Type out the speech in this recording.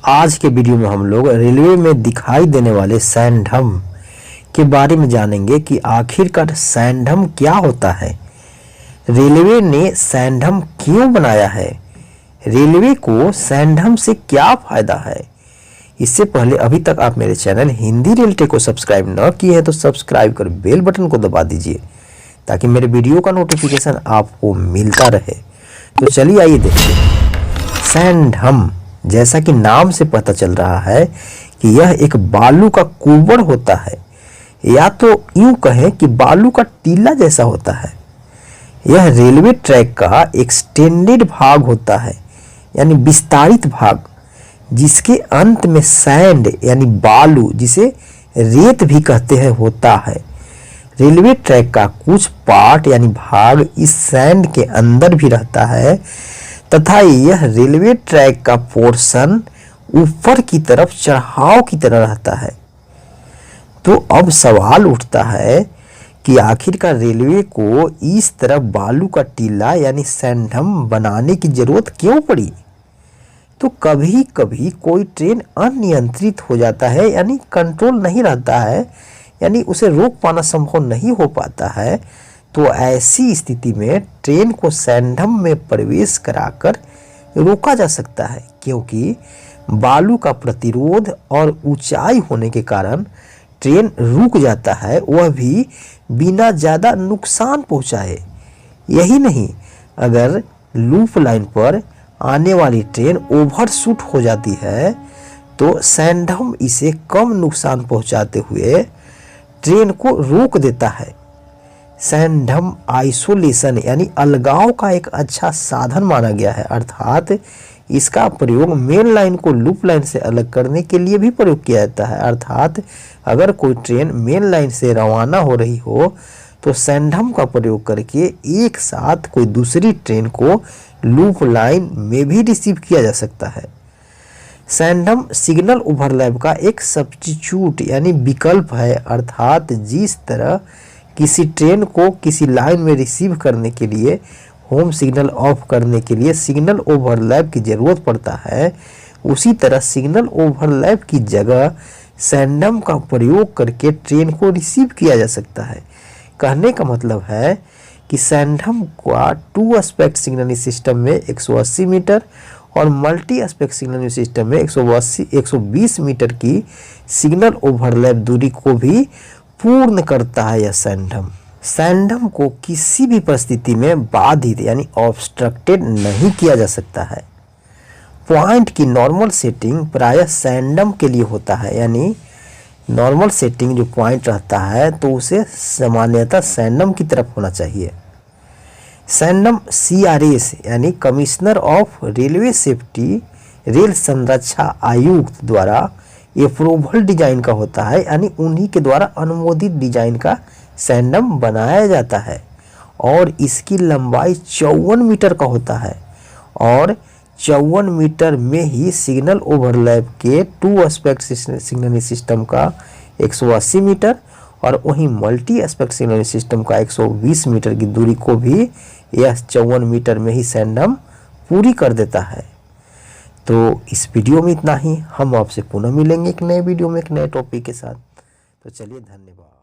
आज के वीडियो में हम लोग रेलवे में दिखाई देने वाले सैंडम के बारे में जानेंगे कि आखिरकार सैंडम क्या होता है, रेलवे ने सैंडम क्यों बनाया है, रेलवे को सैंडम से क्या फायदा है। इससे पहले अभी तक आप मेरे चैनल हिंदी रेल टेक को सब्सक्राइब न किए हैं तो सब्सक्राइब कर बेल बटन को दबा दीजिए ताकि मेरे वीडियो का नोटिफिकेशन आपको मिलता रहे। तो चलिए आइए देखते हैं। सैंडम, जैसा कि नाम से पता चल रहा है कि यह एक बालू का कुंबड़ होता है, या तो यूं कहें कि बालू का टीला जैसा होता है। यह रेलवे ट्रैक का एक्सटेंडेड भाग होता है, यानी विस्तारित भाग, जिसके अंत में सैंड यानी बालू, जिसे रेत भी कहते हैं, होता है। रेलवे ट्रैक का कुछ पार्ट यानी भाग इस सैंड के अंदर भी रहता है तथा यह रेलवे ट्रैक का पोर्शन ऊपर की तरफ चढ़ाव की तरह रहता है। तो अब सवाल उठता है कि आखिरकार रेलवे को इस तरह बालू का टीला यानी सैंडम बनाने की जरूरत क्यों पड़ी। तो कभी कभी कोई ट्रेन अनियंत्रित हो जाता है, यानी कंट्रोल नहीं रहता है, यानी उसे रोक पाना संभव नहीं हो पाता है। तो ऐसी स्थिति में ट्रेन को सैंडम में प्रवेश कराकर रोका जा सकता है, क्योंकि बालू का प्रतिरोध और ऊंचाई होने के कारण ट्रेन रुक जाता है, वह भी बिना ज़्यादा नुकसान पहुंचाए। यही नहीं, अगर लूप लाइन पर आने वाली ट्रेन ओवरशूट हो जाती है तो सैंडम इसे कम नुकसान पहुंचाते हुए ट्रेन को रोक देता है। सैंडम आइसोलेशन यानी अलगाव का एक अच्छा साधन माना गया है, अर्थात इसका प्रयोग मेन लाइन को लूप लाइन से अलग करने के लिए भी प्रयोग किया जाता है। अर्थात अगर कोई ट्रेन मेन लाइन से रवाना हो रही हो तो सैंडम का प्रयोग करके एक साथ कोई दूसरी ट्रेन को लूप लाइन में भी रिसीव किया जा सकता है। सैंडम सिग्नल ओवरलैप का एक सब्स्टिट्यूट यानी विकल्प है, अर्थात जिस तरह किसी ट्रेन को किसी लाइन में रिसीव करने के लिए होम सिग्नल ऑफ करने के लिए सिग्नल ओवरलैप की ज़रूरत पड़ता है, उसी तरह सिग्नल ओवरलैप की जगह सैंडम का प्रयोग करके ट्रेन को रिसीव किया जा सकता है। कहने का मतलब है कि सैंडम का 2 एस्पेक्ट सिग्नलिंग सिस्टम में 180 मीटर और मल्टी एस्पेक्ट सिग्नलिंग सिस्टम में 120 मीटर की सिग्नल ओवरलैप दूरी को भी पूर्ण करता है। यह सैंडम को किसी भी परिस्थिति में बाधित यानी ऑब्स्ट्रक्टेड नहीं किया जा सकता है। पॉइंट की नॉर्मल सेटिंग प्रायः सैंडम के लिए होता है, यानी नॉर्मल सेटिंग जो पॉइंट रहता है तो उसे सामान्यतः सैंडम की तरफ होना चाहिए। सैंडम CRS यानी commissioner of railway safety rail संरक्षा आयुक्त द्वारा अप्रूवल डिजाइन का होता है, यानी उन्हीं के द्वारा अनुमोदित डिजाइन का सैंडम बनाया जाता है और इसकी लंबाई 54 मीटर का होता है और 54 मीटर में ही सिग्नल ओवरलैप के 2 एस्पेक्ट सिग्नलिंग सिस्टम का 180 मीटर और वहीं मल्टी एस्पेक्ट सिग्नलिंग सिस्टम का 120 मीटर की दूरी को भी यह 54 मीटर में ही सैंडम पूरी कर देता है। तो इस वीडियो में इतना ही। हम आपसे पुनः मिलेंगे एक नए वीडियो में एक नए टॉपिक के साथ। तो चलिए, धन्यवाद।